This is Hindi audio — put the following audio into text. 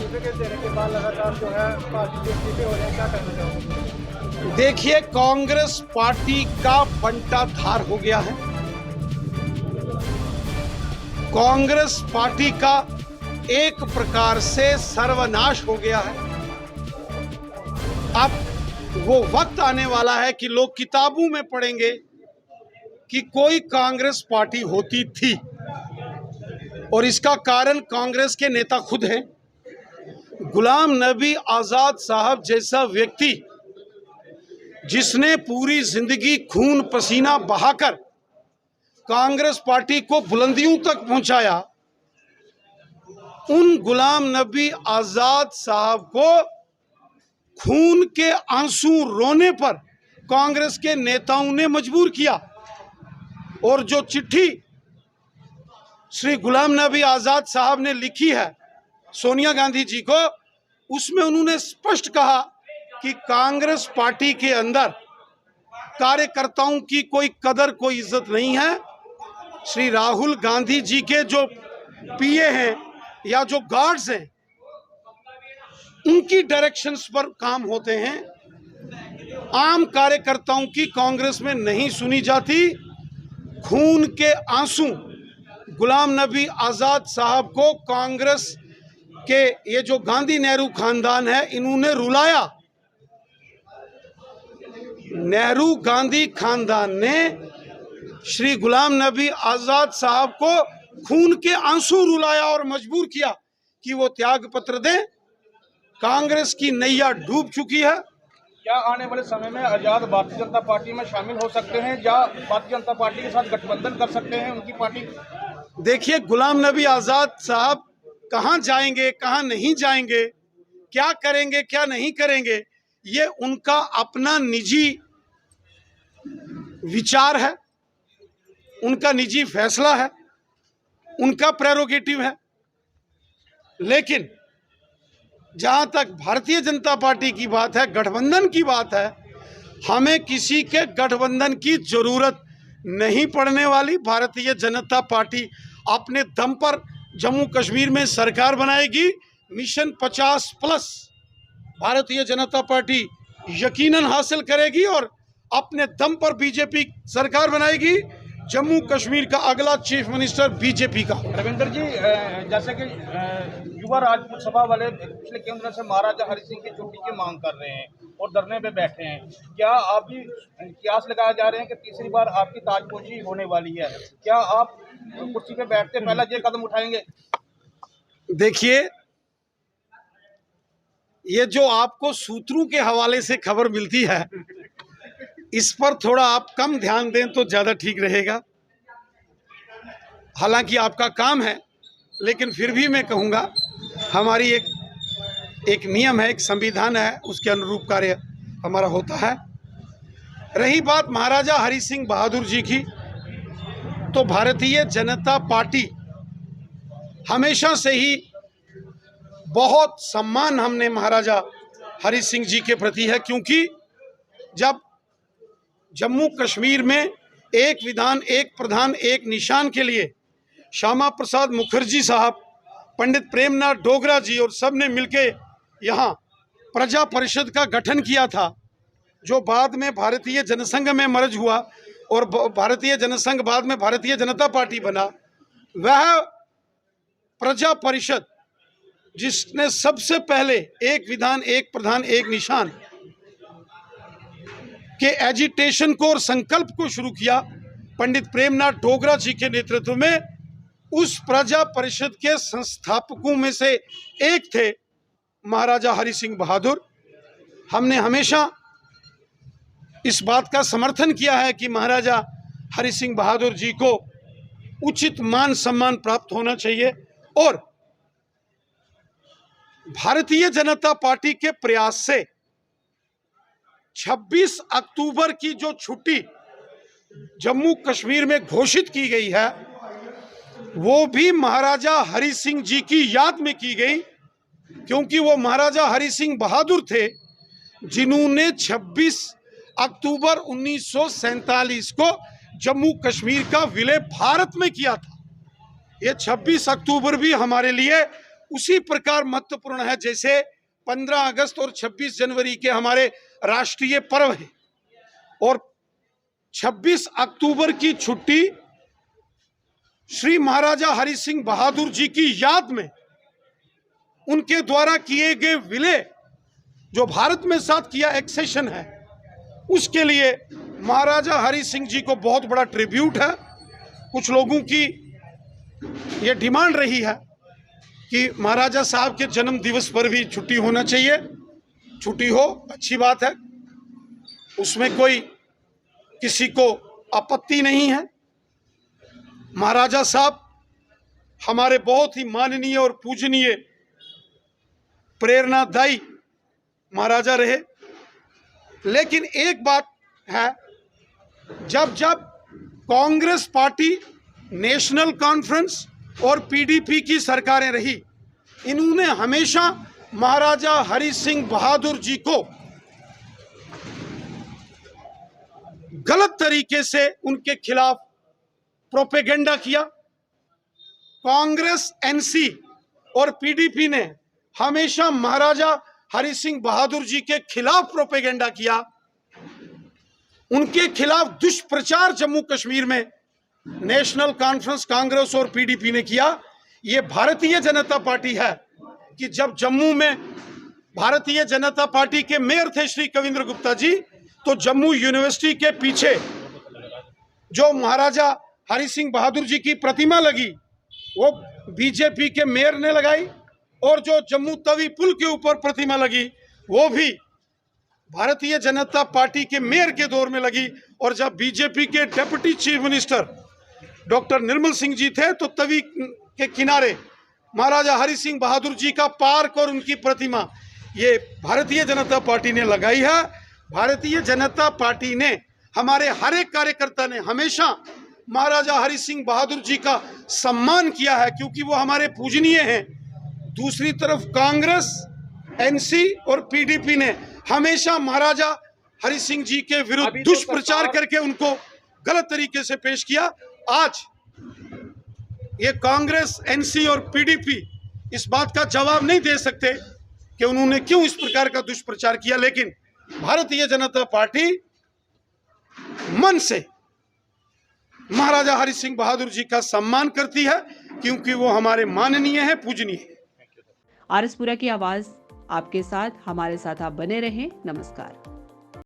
सर्टिफिकेट देने के बाद लगातार जो है पार्टी के इस्तीफे हो रहे हैं, क्या कहना चाहोगे? देखिए, कांग्रेस पार्टी का बंटाधार हो गया है। कांग्रेस पार्टी का एक प्रकार से सर्वनाश हो गया है। अब वो वक्त आने वाला है कि लोग किताबों में पढ़ेंगे कि कोई कांग्रेस पार्टी होती थी, और इसका कारण कांग्रेस के नेता खुद हैं। गुलाम नबी आज़ाद साहब जैसा व्यक्ति जिसने पूरी जिंदगी खून पसीना बहाकर कांग्रेस पार्टी को बुलंदियों तक पहुंचाया, उन गुलाम नबी आज़ाद साहब को खून के आंसू रोने पर कांग्रेस के नेताओं ने मजबूर किया। और जो चिट्ठी श्री गुलाम नबी आज़ाद साहब ने लिखी है सोनिया गांधी जी को, उसमें उन्होंने स्पष्ट कहा कि कांग्रेस पार्टी के अंदर कार्यकर्ताओं की कोई कदर, कोई इज्जत नहीं है। श्री राहुल गांधी जी के जो पीए हैं या जो गार्ड्स हैं, उनकी डायरेक्शंस पर काम होते हैं। आम कार्यकर्ताओं की कांग्रेस में नहीं सुनी जाती। खून के आंसू गुलाम नबी आज़ाद साहब को कांग्रेस के ये जो गांधी नेहरू खानदान है, इन्होंने रुलाया। नेहरू गांधी खानदान ने श्री गुलाम नबी आज़ाद साहब को खून के आंसू रुलाया और मजबूर किया कि वो त्याग पत्र दें। कांग्रेस की नैया डूब चुकी है। क्या आने वाले समय में आजाद भारतीय जनता पार्टी में शामिल हो सकते हैं या भारतीय जनता पार्टी के साथ गठबंधन कर सकते हैं उनकी पार्टी? देखिए, गुलाम नबी आज़ाद साहब कहाँ जाएंगे, कहाँ नहीं जाएंगे, क्या करेंगे, क्या नहीं करेंगे, ये उनका अपना निजी विचार है, उनका निजी फैसला है, उनका प्रेरोगेटिव है। लेकिन जहां तक भारतीय जनता पार्टी की बात है, गठबंधन की बात है, हमें किसी के गठबंधन की जरूरत नहीं पड़ने वाली। भारतीय जनता पार्टी अपने दम पर जम्मू कश्मीर में सरकार बनाएगी। मिशन 50+ भारतीय जनता पार्टी यकीनन हासिल करेगी और अपने दम पर बीजेपी सरकार बनाएगी। जम्मू कश्मीर का अगला चीफ मिनिस्टर बीजेपी का। रविंदर जी, जैसे कि युवा राजपूत सभा वाले पिछले कई दिनों से महाराजा हरि सिंह की छुट्टी की मांग कर रहे हैं और धरने पे बैठे हैं, क्या आप भी कियास लगाए जा रहे हैं कि तीसरी बार आपकी ताजपोशी होने वाली है? क्या आप कुर्सी पे बैठते पहला ये कदम उठाएंगे? देखिए, ये जो आपको सूत्रों के हवाले से खबर मिलती है, इस पर थोड़ा आप कम ध्यान दें तो ज़्यादा ठीक रहेगा। हालांकि आपका काम है, लेकिन फिर भी मैं कहूँगा, हमारी एक नियम है, एक संविधान है, उसके अनुरूप कार्य हमारा होता है। रही बात महाराजा हरि सिंह बहादुर जी की, तो भारतीय जनता पार्टी हमेशा से ही बहुत सम्मान हमने महाराजा हरि सिंह जी के प्रति है, क्योंकि जब जम्मू कश्मीर में एक विधान, एक प्रधान, एक निशान के लिए श्यामा प्रसाद मुखर्जी साहब, पंडित प्रेमनाथ डोगरा जी और सब ने मिलके यहाँ प्रजा परिषद का गठन किया था, जो बाद में भारतीय जनसंघ में मर्ज हुआ और भारतीय जनसंघ बाद में भारतीय जनता पार्टी बना। वह प्रजा परिषद जिसने सबसे पहले एक विधान, एक प्रधान, एक निशान के एजिटेशन को और संकल्प को शुरू किया, पंडित प्रेमनाथ डोगरा जी के नेतृत्व में, उस प्रजा परिषद के संस्थापकों में से एक थे महाराजा हरि सिंह बहादुर। हमने हमेशा इस बात का समर्थन किया है कि महाराजा हरि सिंह बहादुर जी को उचित मान सम्मान प्राप्त होना चाहिए, और भारतीय जनता पार्टी के प्रयास से 26 अक्टूबर की जो छुट्टी जम्मू कश्मीर में घोषित की गई है, वो भी महाराजा हरि सिंह जी की याद में की गई, क्योंकि वो महाराजा हरि सिंह बहादुर थे जिन्होंने 26 अक्टूबर 1947 को जम्मू कश्मीर का विलय भारत में किया था। ये 26 अक्टूबर भी हमारे लिए उसी प्रकार महत्वपूर्ण है जैसे 15 अगस्त और 26 जनवरी के हमारे राष्ट्रीय पर्व हैं, और 26 अक्टूबर की छुट्टी श्री महाराजा हरि सिंह बहादुर जी की याद में उनके द्वारा किए गए विलय जो भारत में साथ किया एक्सेशन है, उसके लिए महाराजा हरि सिंह जी को बहुत बड़ा ट्रिब्यूट है। कुछ लोगों की ये डिमांड रही है कि महाराजा साहब के जन्म दिवस पर भी छुट्टी होना चाहिए। छुट्टी हो, अच्छी बात है, उसमें कोई किसी को आपत्ति नहीं है। महाराजा साहब हमारे बहुत ही माननीय और पूजनीय प्रेरणादायी महाराजा रहे। लेकिन एक बात है, जब जब कांग्रेस पार्टी, नेशनल कॉन्फ्रेंस और पीडीपी की सरकारें रही, इन्होंने हमेशा महाराजा हरि सिंह बहादुर जी को गलत तरीके से उनके खिलाफ प्रोपेगेंडा किया। कांग्रेस, एनसी और पीडीपी ने हमेशा महाराजा हरि सिंह बहादुर जी के खिलाफ प्रोपेगेंडा किया। उनके खिलाफ दुष्प्रचार जम्मू कश्मीर में नेशनल कॉन्फ्रेंस, कांग्रेस और पीडीपी ने किया। ये भारतीय जनता पार्टी है कि जब जम्मू में भारतीय जनता पार्टी के मेयर थे श्री कविंद्र गुप्ता जी, तो जम्मू यूनिवर्सिटी के पीछे जो महाराजा हरि सिंह बहादुर जी की प्रतिमा लगी वो बीजेपी के मेयर ने लगाई, और जो जम्मू तवी पुल के ऊपर प्रतिमा लगी वो भी भारतीय जनता पार्टी के मेयर के दौर में लगी। और जब बीजेपी के deputy chief minister doctor Nirmal Singh ji थे तो तवी के किनारे महाराजा हरि सिंह बहादुर जी का पार्क और उनकी प्रतिमा ये भारतीय जनता पार्टी ने लगाई है। भारतीय जनता पार्टी ने, हमारे हर एक कार्यकर्ता ने हमेशा महाराजा हरि सिंह बहादुर जी का सम्मान किया है, क्योंकि वो हमारे पूजनीय हैं। दूसरी तरफ कांग्रेस, एनसी और पीडीपी ने हमेशा महाराजा हरि सिंह जी के विरुद्ध दुष्प्रचार करके उनको गलत तरीके से पेश किया। आज ये कांग्रेस, एनसी और पीडीपी इस बात का जवाब नहीं दे सकते कि उन्होंने क्यों इस प्रकार का दुष्प्रचार किया, लेकिन भारतीय जनता पार्टी मन से महाराजा हरि सिंह बहादुर जी का सम्मान करती है, क्योंकि वो हमारे माननीय हैं, पूजनीय हैं। आरएसपुरा की आवाज आपके साथ, हमारे साथ आप बने रहें। नमस्कार।